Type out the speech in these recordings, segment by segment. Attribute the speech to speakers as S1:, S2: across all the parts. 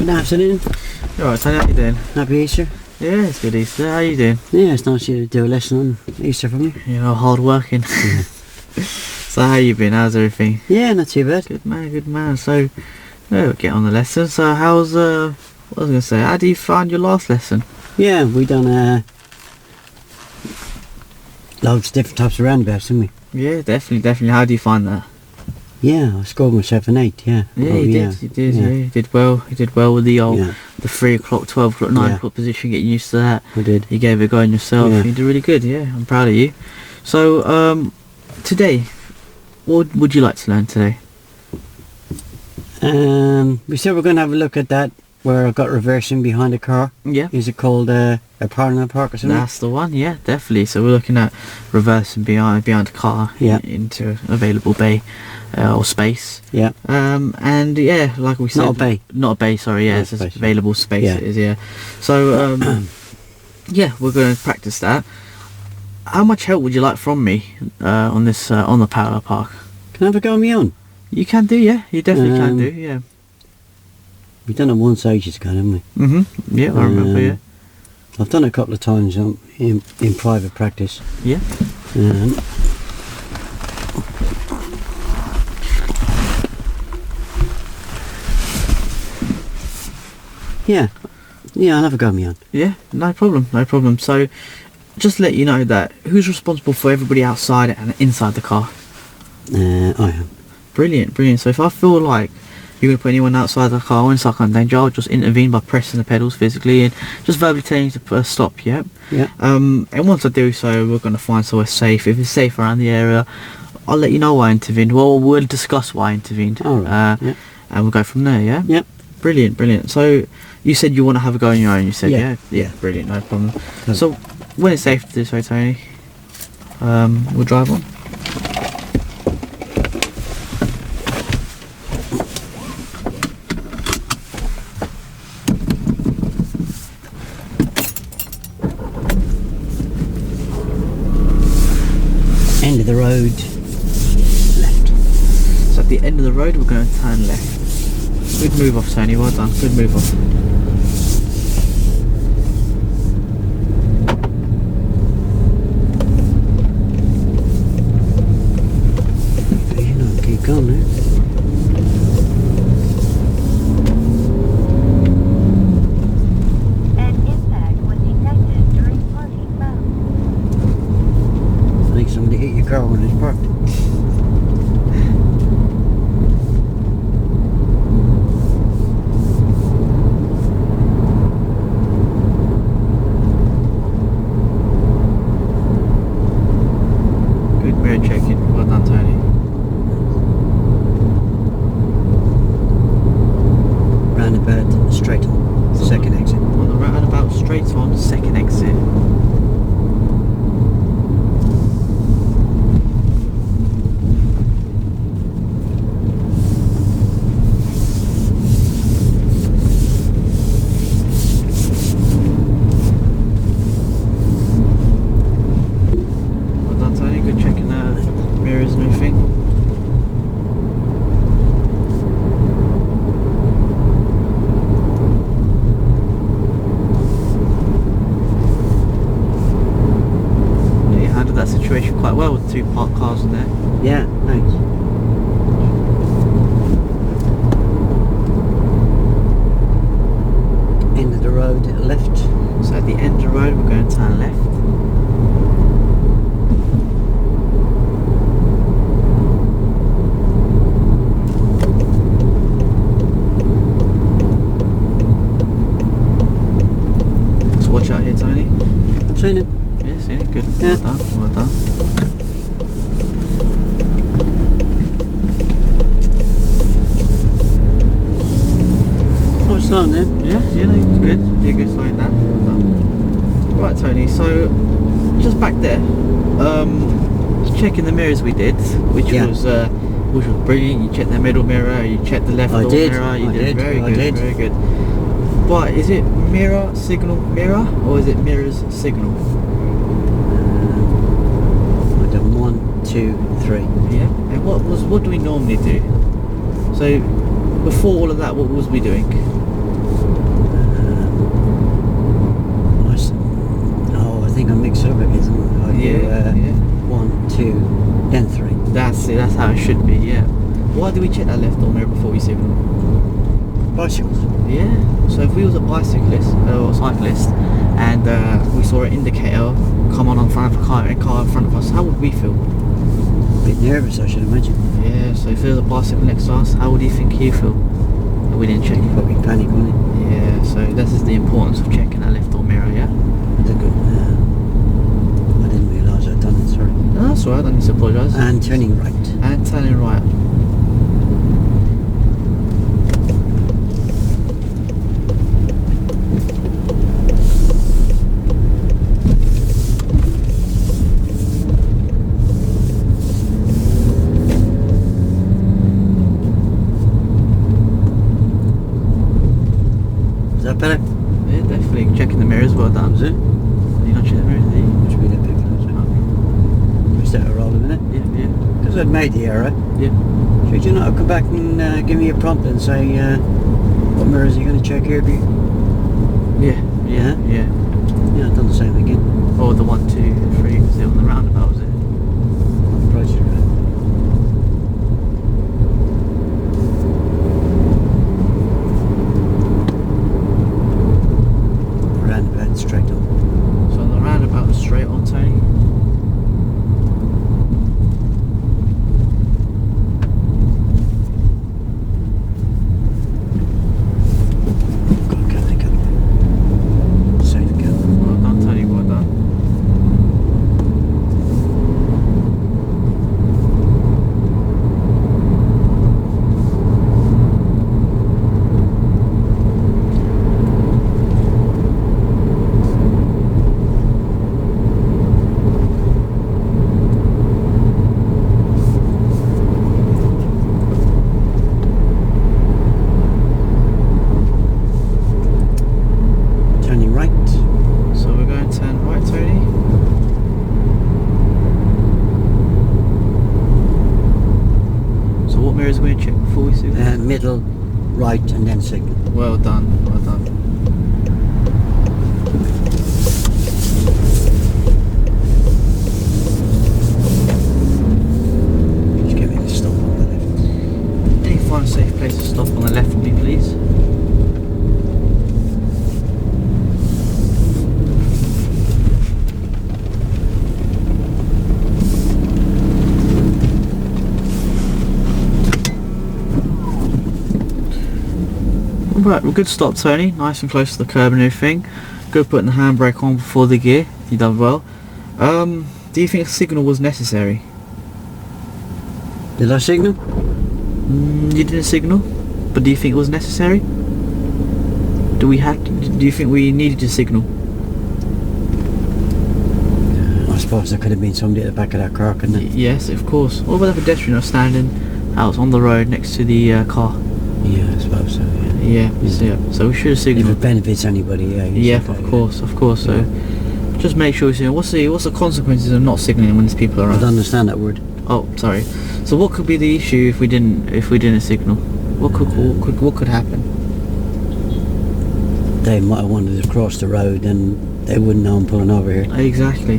S1: Good afternoon.
S2: Alright, Tony, how you doing?
S1: Happy Easter.
S2: Yeah, it's good Easter. How you doing?
S1: Yeah, it's nice you to do a lesson on Easter for me.
S2: You know, hard working.
S1: Yeah.
S2: So how you been? How's everything?
S1: Yeah, not too bad.
S2: Good man, good man. So, we'll get on the lesson. So how's, what was I going to say, how do you find your last lesson?
S1: Yeah, we done loads of different types of roundabouts, didn't we?
S2: Yeah, definitely. How do you find that?
S1: Yeah, I scored myself an 8, yeah.
S2: Yeah,
S1: Oh,
S2: you did, you did well. You did well with the old,
S1: Yeah,
S2: the 3 o'clock, 12 o'clock, 9
S1: Yeah.
S2: o'clock position, getting used to that.
S1: I did.
S2: You gave it a go on yourself.
S1: Yeah.
S2: You did really good, yeah. I'm proud of you. So, today, what would you like to learn today?
S1: We said we're going to have a look at that where I've got reversing behind a car.
S2: Yeah.
S1: Is it called a parallel park or something?
S2: That's the one, yeah, definitely. So we're looking at reversing behind a car
S1: Yeah.
S2: into available bay or space.
S1: Yeah.
S2: And yeah, like we said,
S1: Not a bay.
S2: Not a bay. Sorry, yeah,
S1: Not
S2: it's
S1: a
S2: just
S1: space,
S2: available space.
S1: Yeah.
S2: It is, yeah. So yeah, we're going to practice that. How much help would you like from me on this on the parallel park?
S1: Can I have a go on my own?
S2: You can do, yeah. You definitely can do, yeah.
S1: We've done it once ages ago, haven't we?
S2: Yeah, I remember. Yeah.
S1: I've done it a couple of times in private practice.
S2: Yeah.
S1: Yeah, I'll have a go on my own.
S2: Yeah, no problem. So, just to let you know that who's responsible for everybody outside and inside the car?
S1: I am.
S2: Brilliant. So if I feel like you're going to put anyone outside the car or inside car in danger, I'll just intervene by pressing the pedals physically and just verbally telling you to put a stop, yeah?
S1: Yeah.
S2: And once I do so, we're going to find somewhere safe. If it's safe around the area, I'll let you know why I intervened. Well, we'll discuss why I intervened.
S1: Alright, yeah.
S2: And we'll go from there, yeah?
S1: Yep.
S2: Brilliant. So, you said you want to have a go on your own, you said,
S1: Yeah.
S2: Yeah, brilliant, no problem.
S1: Good.
S2: So, when it's safe to do so, Tony, we'll drive on.
S1: End of the road. Left.
S2: So at the end of the road, we're going to turn left. Good move off, Tony. Well done. Good move off.
S1: You know, keep going there.
S3: An impact was detected during parking mode.
S1: I think somebody hit your car when it's parked.
S2: Good mirror checking. Well done, Tony.
S1: Roundabout, straight on. Second exit.
S2: On the roundabout, straight on, second exit. Well done, Tony. Good checking the mirrors and everything. Yeah, you handled that situation quite well with 2 parked cars in there.
S1: Yeah, thanks. End of the road, left.
S2: So at the end of the road, we're going to turn left. So watch out here, Tony.
S1: I've seen it.
S2: Yeah, seen it. Good.
S1: Yeah.
S2: Well done.
S1: Oh, it's slowing there.
S2: Yeah, no, good. You're good slowing down. Well done. Right, Tony. So just back there, just checking the mirrors we did, which
S1: Yeah.
S2: was brilliant. You checked the middle mirror, you checked the left
S1: I
S2: door
S1: did,
S2: mirror. You
S1: I did,
S2: very
S1: I
S2: good,
S1: did.
S2: very good. But is it mirror signal mirror or is it mirrors signal?
S1: I've done 1, 2, 3.
S2: Yeah. And what do we normally do? So before all of that, what was we doing?
S1: think I mixed it up again. I do,
S2: Yeah, yeah.
S1: 1, 2, then 3.
S2: That's it, that's how it should be, yeah. Why do we check that left door mirror before we signal?
S1: Bicycles.
S2: Yeah, so if we was a bicyclist or cyclist and we saw an indicator come on in front of a car in front of us, how would we feel?
S1: A bit nervous, I should imagine.
S2: Yeah, so if there was a bicycle next to us, how would you think he'd feel? That we didn't check it.
S1: Probably panic, wouldn't it?
S2: Yeah, so this is the importance of checking that left door mirror, yeah?
S1: That's a good. I didn't realise I'd done it, sorry.
S2: No, that's alright, I don't need to apologise.
S1: And turning right.
S2: And turning right.
S1: Is that better?
S2: Yeah, definitely. Checking the mirrors, well done.
S1: Is it?
S2: You not checking the mirrors, did you?
S1: Must be a bit closer. Just out of roll a minute.
S2: Yeah, yeah,
S1: Because I'd made the error.
S2: yeah.
S1: Should you not come back and give me a prompt and say, what mirrors are you going to check here?
S2: Yeah, yeah, yeah.
S1: Yeah, I've done the same again.
S2: Or the 1, 2, 3, was it on the roundabout, was it?
S1: Approach it right. Roundabout straight on.
S2: So on the roundabout was straight on, Tony.
S1: Good girl, they go. Safe girl.
S2: Well done, Tony, well done.
S1: Turning right.
S2: So we're going to turn right, Tony. So what mirrors are we going to check before we signal?
S1: Middle, right, and then signal.
S2: Well done, well done.
S1: Just give me the stop on the left.
S2: Any find a safe place to stop on the left for me, please? Right, well, good stop, Tony. Nice and close to the curb and everything. Good putting the handbrake on before the gear. You done well. Do you think a signal was necessary?
S1: Did I signal?
S2: You didn't signal, but do you think it was necessary? Do you think we needed to signal?
S1: I suppose there could have been somebody at the back of that car, couldn't it?
S2: Yes, of course. Or about the pedestrian standing out on the road next to the car.
S1: Yeah, I suppose so, yeah.
S2: So we should have
S1: If
S2: signaled.
S1: it benefits anybody, yeah. you
S2: Yeah,
S1: should
S2: of
S1: go,
S2: course, of course. So just make sure you signal. What's the consequences of not signaling when there's people
S1: I
S2: around?
S1: don't understand that word.
S2: Oh, sorry. So what could be the issue if we didn't signal? What could happen?
S1: They might have wanted to cross the road and they wouldn't know I'm pulling over here.
S2: Exactly.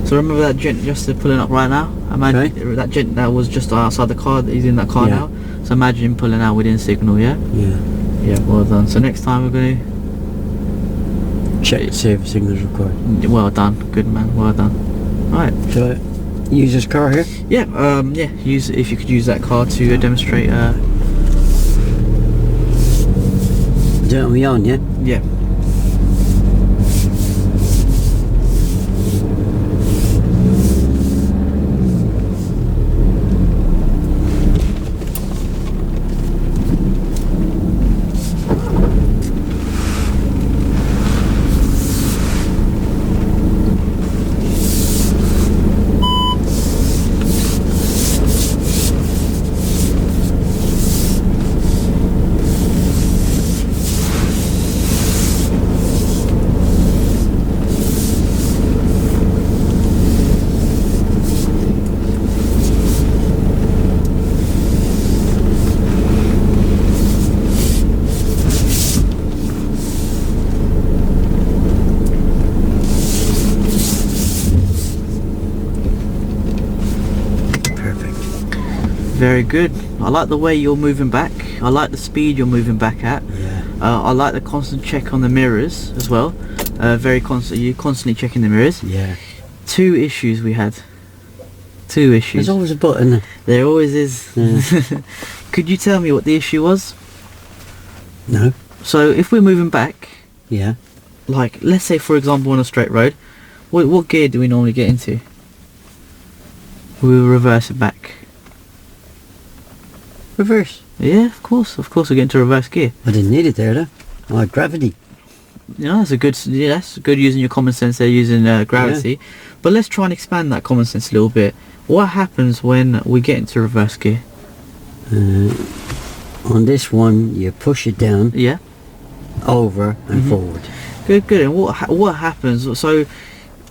S2: So remember that gent just pulling up right now? Imagine that gent that was just outside the car. He's in that car
S1: Yeah.
S2: now. So imagine him pulling out. We didn't signal, yeah.
S1: Yeah.
S2: Yeah. Well done. So next time we're going
S1: Check to see if signal's required.
S2: to. Well done. Good man. Well done. Right.
S1: Shall I use this car here?
S2: Yeah. Yeah. If you could use that car to demonstrate.
S1: Do it on my own, yeah?
S2: Yeah. Very good. I like the way you're moving back. I like the speed you're moving back at.
S1: Yeah.
S2: I like the constant check on the mirrors as well. Very constant. You're constantly checking the mirrors.
S1: Yeah.
S2: 2 issues we had. 2 issues.
S1: There's always a button.
S2: There always is.
S1: Yeah.
S2: Could you tell me what the issue was?
S1: No.
S2: So if we're moving back,
S1: Yeah.
S2: like let's say for example on a straight road, what gear do we normally get into? We will reverse it back.
S1: Reverse.
S2: Yeah, of course we get into reverse gear.
S1: I didn't need it there though. I had gravity.
S2: You know, that's good using your common sense there, using gravity. But let's try and expand that common sense a little bit. What happens when we get into reverse gear?
S1: On this one, you push it down,
S2: Yeah.
S1: over and forward.
S2: Good. And what happens? So,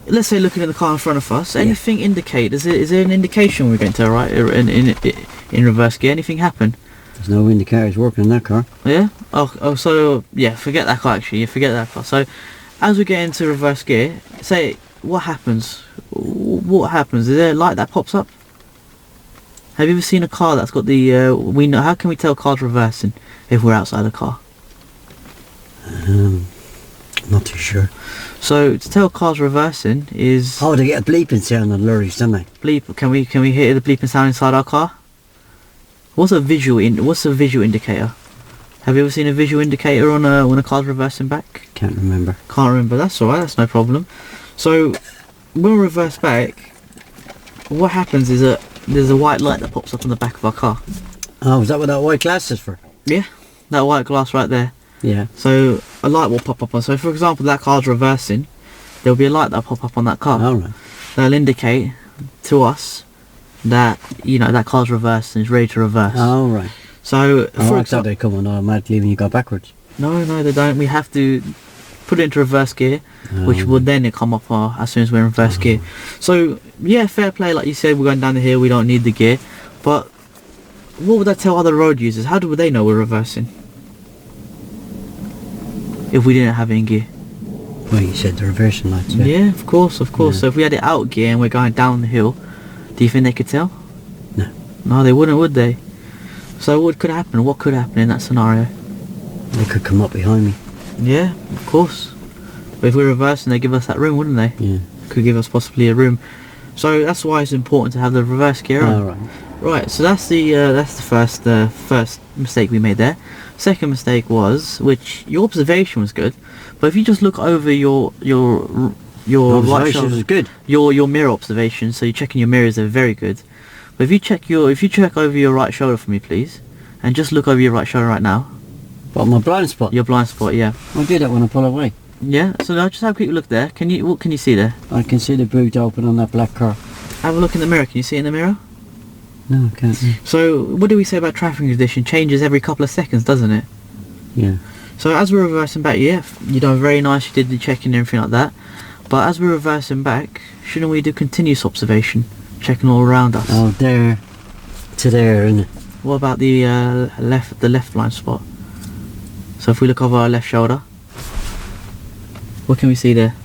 S2: let's say looking at the car in front of us, anything indicate? Is there an indication we're going to right in reverse gear? Anything happen?
S1: There's no indicators working in that car.
S2: Yeah. Oh. So yeah, forget that car. Actually, forget that car. So, as we get into reverse gear, say what happens? What happens? Is there a light that pops up? Have you ever seen a car that's got the? We know. How can we tell cars reversing if we're outside the car?
S1: Not too sure.
S2: So to tell cars reversing is
S1: Oh, they get a bleeping sound on lorries, don't they?
S2: bleep. Can we hear the bleeping sound inside our car? What's a visual indicator? Have you ever seen a visual indicator on when a car's reversing back?
S1: Can't remember.
S2: Can't remember. That's alright. That's no problem. So when we reverse back, what happens is that there's a white light that pops up on the back of our car.
S1: Oh, is that what that white glass is for?
S2: Yeah, that white glass right there.
S1: Yeah.
S2: So a light will pop up on. So for example, that car's reversing, there'll be a light that'll pop up on that car.
S1: Alright.
S2: That'll indicate to us that that car's reversed and is ready to reverse.
S1: Alright.
S2: So
S1: Oh,
S2: for
S1: I thought
S2: example,
S1: they come on automatically when you go backwards.
S2: no, they don't. We have to put it into reverse gear, which
S1: Oh.
S2: will then come up as soon as we're in reverse gear. So yeah, fair play. Like you said, we're going down the hill. We don't need the gear, but what would that tell other road users? How would they know we're reversing if we didn't have it in gear?
S1: Well, you said the reversing lights.
S2: Yeah, of course.
S1: Yeah.
S2: So if we had it out gear and we're going down the hill, do you think they could tell?
S1: No.
S2: No, they wouldn't, would they? So what could happen? What could happen in that scenario?
S1: They could come up behind me.
S2: Yeah, of course. But if we're reversing, they give us that room, wouldn't they?
S1: Yeah.
S2: Could give us possibly a room. So that's why it's important to have the reverse gear on.
S1: Alright.
S2: Right. So that's the first mistake we made there. Second mistake was, which your observation was good, but if you just look over your right
S1: Observation
S2: shoulder,
S1: was good.
S2: your mirror observation, so you're checking your mirrors, they're very good. But if you check over your right shoulder for me, please, and just look over your right shoulder right now,
S1: What, my blind spot?
S2: your blind spot, yeah.
S1: I do that when I pull away.
S2: Yeah, so now just have a quick look there. What can you see there?
S1: I can see the boot open on that black car.
S2: Have a look in the mirror. Can you see it in the mirror?
S1: No, I can't.
S2: So what do we say about traffic condition? Changes every couple of seconds, doesn't it?
S1: Yeah.
S2: So as we're reversing back, yeah, very nice, you did the checking and everything like that. But as we're reversing back, shouldn't we do continuous observation, checking all around us?
S1: Oh, there to there, isn't it?
S2: What about the left blind spot? So if we look over our left shoulder, what can we see there?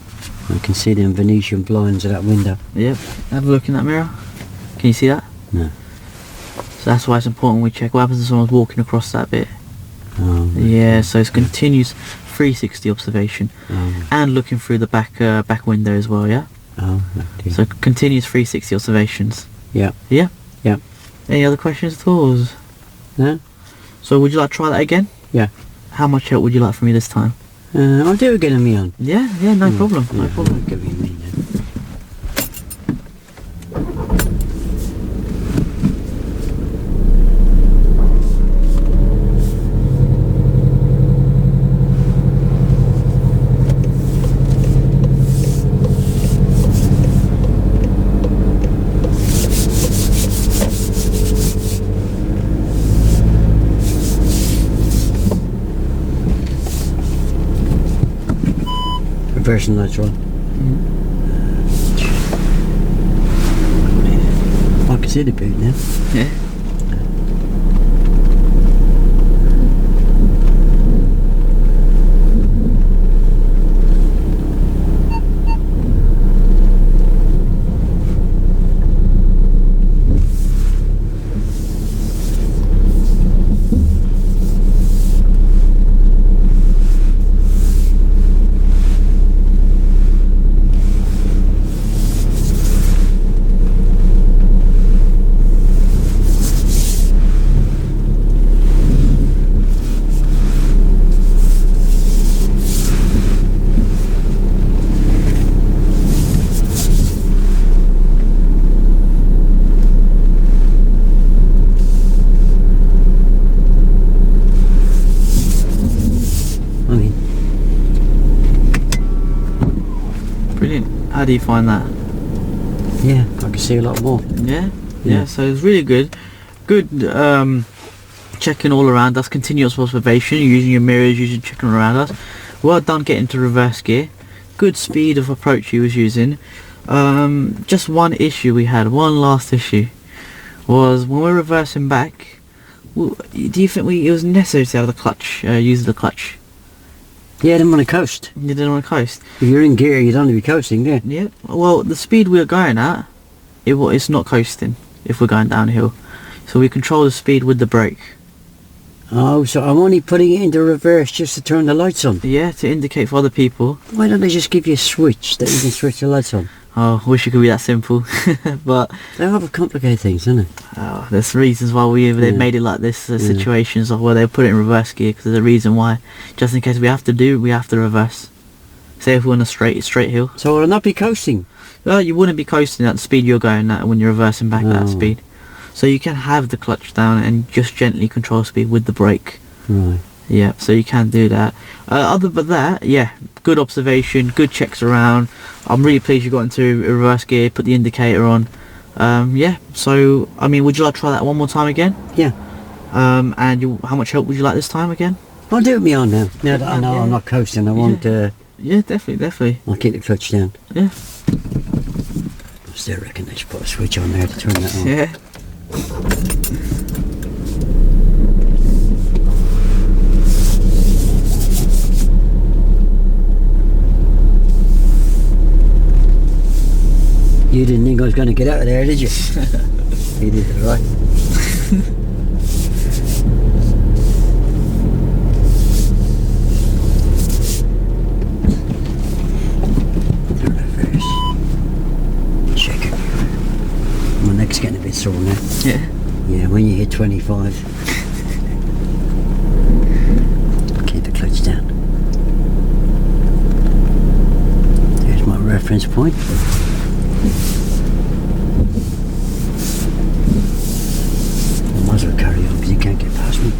S1: I can see them Venetian blinds of that window.
S2: Yep. Have a look in that mirror. Can you see that?
S1: No.
S2: So that's why it's important we check what happens if someone's walking across that bit.
S1: Oh, right.
S2: Yeah, so it's continuous 360 observation
S1: Oh,
S2: and looking through the back window as well, yeah?
S1: oh, right.
S2: So continuous 360 observations.
S1: Yeah.
S2: Yeah?
S1: Yeah.
S2: Any other questions at all?
S1: No?
S2: So would you like to try that again?
S1: Yeah.
S2: How much help would you like from me this time?
S1: I'll do it again on me on.
S2: Yeah, no problem, no
S1: Yeah,
S2: problem.
S1: I'll give you me then. Reversing lights on. I can see the boot now.
S2: Yeah. How do you find that?
S1: Yeah, I can see a lot more.
S2: Yeah,
S1: Yeah.
S2: so it's really good. Good checking all around us, continuous observation, using your mirrors, using checking around us. Well done getting to reverse gear. Good speed of approach he was using. Just one issue we had, one last issue, was when we're reversing back, do you think it was necessary to have the clutch, use the clutch?
S1: Yeah, I didn't want to coast.
S2: You didn't want to coast?
S1: If you're in gear, you don't want to be coasting, do you?
S2: Yeah, well, the speed we were going at, it's not coasting if we're going downhill. So we control the speed with the brake.
S1: Oh, so I'm only putting it into reverse just to turn the lights on.
S2: Yeah, to indicate for other people.
S1: Why don't they just give you a switch that you can switch the lights on?
S2: Oh, wish it could be that simple. But
S1: They have complicated things, don't they?
S2: there's reasons why they've
S1: Yeah.
S2: made it like this. Situations of where they put it in reverse gear because there's a reason why. Just in case we have to reverse. Say if we're on a straight hill.
S1: So will I not be coasting?
S2: Well, you wouldn't be coasting at the speed you're going at when you're reversing back at that
S1: Oh.
S2: speed. So you can have the clutch down and just gently control speed with the brake.
S1: Right.
S2: Yeah, so you can do that. Other than that, yeah, good observation, good checks around. I'm really pleased you got into reverse gear, put the indicator on. Yeah, so, I mean, would you like to try that one more time again?
S1: Yeah.
S2: And how much help would you like this time again?
S1: I'll do it me on now. Now that I know
S2: Yeah.
S1: I'm not coasting, I won't,
S2: Yeah, definitely.
S1: I'll keep the clutch down.
S2: Yeah.
S1: I still reckon they should put a switch on there to turn that on.
S2: Yeah.
S1: You didn't think I was going to get out of there, did you? You did it right. The reverse. Check it. My neck's getting a bit sore now.
S2: Yeah.
S1: Yeah, when you hit 25. Keep the clutch down. There's my reference point. I might as well carry on because you can't get past me.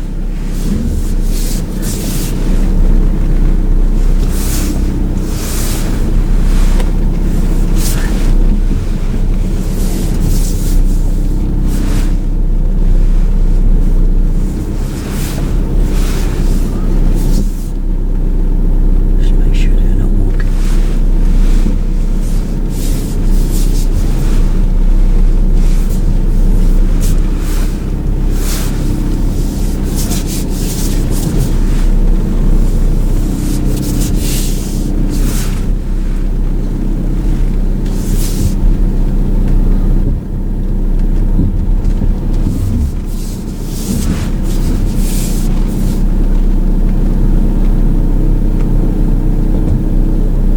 S1: Just make sure they're not walking.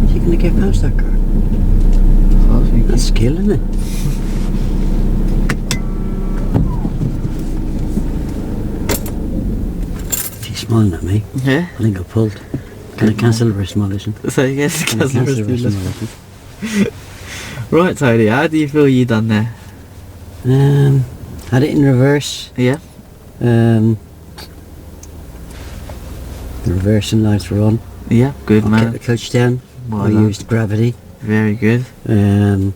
S1: Is he going to get past that car? That's skill, isn't it? She's smiling at me.
S2: Yeah.
S1: I think I pulled. Can I cancel the rest of my lesson?
S2: So yes,
S1: Can I cancel the rest of my lesson?
S2: Right, Tony, how do you feel you done there?
S1: Had it in reverse.
S2: Yeah.
S1: The reversing lights were on.
S2: Yeah, good
S1: I
S2: man.
S1: kept the clutch down.
S2: Well
S1: I
S2: done.
S1: used gravity.
S2: Very good.
S1: And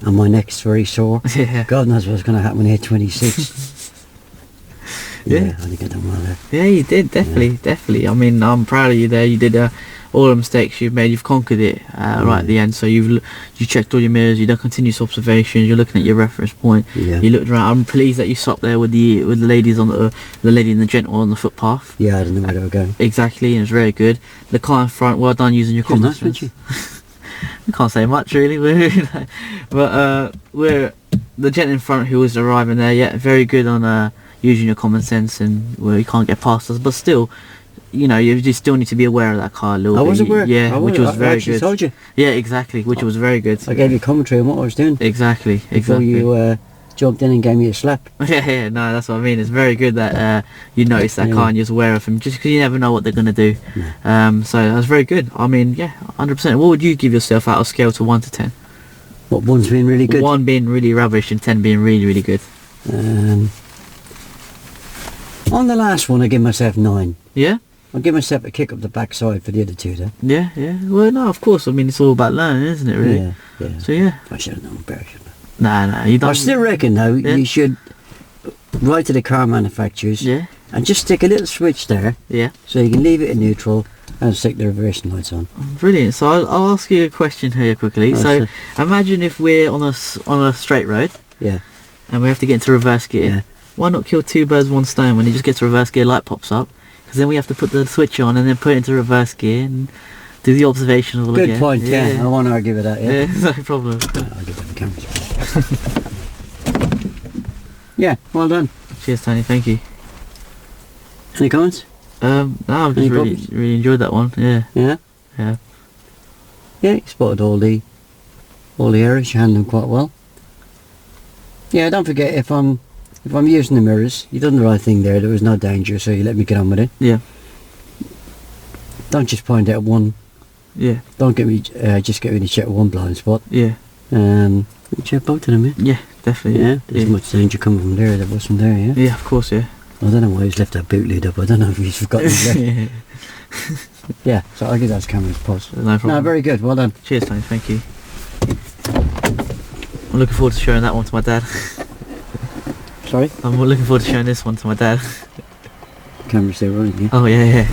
S1: my neck's very sore.
S2: Yeah.
S1: God knows what's going to happen when I hit 26.
S2: Yeah.
S1: I think I done well there.
S2: Yeah, you did, definitely. I mean, I'm proud of you there. You did all the mistakes you've made. You've conquered it right at the end. So you checked all your mirrors. You've done continuous observations. You're looking at your reference point.
S1: Yeah.
S2: You looked around. I'm pleased that you stopped there with the ladies on the lady and the gentleman on the footpath.
S1: Yeah, I didn't know where they were going.
S2: Exactly, and it was very good. The car in front, well done using your
S1: She was
S2: common
S1: nice, wasn't
S2: sense.
S1: she?
S2: We can't say much really, but we're the gent in front who was arriving there. Yeah, very good on using your common sense, and where you can't get past us, but still, you know, you just still need to be aware of that car a little
S1: I
S2: bit.
S1: was aware.
S2: Yeah, which was
S1: I
S2: very
S1: actually
S2: good.
S1: told you.
S2: Yeah, exactly, which was very good.
S1: I gave you commentary on what I was doing
S2: Exactly,
S1: before
S2: exactly.
S1: you jumped in and gave me a slap.
S2: Yeah, no, that's what I mean. It's very good that you notice that
S1: Yeah.
S2: car and you're aware of him, just because you never know what they're gonna do. So that was very good. I mean, yeah, 100%. What would you give yourself out of scale to 1 to 10?
S1: What one's been really good?
S2: 1 being really rubbish and 10 being really, really good.
S1: On the last one, I give myself 9.
S2: Yeah.
S1: I'll give myself a kick up the backside for the other two then.
S2: Yeah, yeah. Well, no, of course. I mean, it's all about learning, isn't it? Really.
S1: Yeah, yeah.
S2: So yeah.
S1: I should have known better, shouldn't
S2: Nah, you
S1: I?
S2: don't.
S1: I still reckon though,
S2: Yeah.
S1: you should write to the car manufacturers
S2: Yeah,
S1: and just stick a little switch there
S2: yeah.
S1: so you can leave it in neutral and stick the reversing lights on.
S2: Brilliant. So I'll ask you a question here quickly.
S1: Oh,
S2: So
S1: sure.
S2: imagine if we're on a straight road
S1: Yeah.
S2: and we have to get into reverse gear.
S1: Yeah.
S2: Why not kill two birds with one stone when you just get to reverse gear, light pops up? Because then we have to put the switch on and then put it into reverse gear and do the observation all
S1: Good
S2: again.
S1: point, yeah. I won't argue with that, yeah.
S2: Yeah, no problem.
S1: I'll give them the cameras. Yeah, well done.
S2: Cheers, Tony. Thank you.
S1: Any comments?
S2: No, I've
S1: Any
S2: just
S1: problems?
S2: really enjoyed that one. Yeah,
S1: Yeah?
S2: yeah.
S1: Yeah, you spotted all the errors, you handled them quite well. Yeah, don't forget if I'm using the mirrors, you done the right thing there was no danger, so you let me get on with it.
S2: Yeah.
S1: Don't just point out one,
S2: Yeah,
S1: don't get me, just get me to check one blind spot.
S2: yeah,
S1: Check both of them, yeah?
S2: yeah, definitely.
S1: Yeah, there's much danger coming from there that wasn't there, yeah?
S2: Yeah, of course, yeah.
S1: I don't know why he's left that boot lid up, I don't know if he's forgotten his left.
S2: Yeah,
S1: Yeah, so I'll give those cameras a pause.
S2: no problem.
S1: No, very good, well done.
S2: Cheers, Tony. Thank you. I'm looking forward to showing that one to my dad.
S1: Sorry?
S2: I'm looking forward to showing this one to my dad.
S1: Camera's still running, yeah?
S2: Oh yeah, yeah.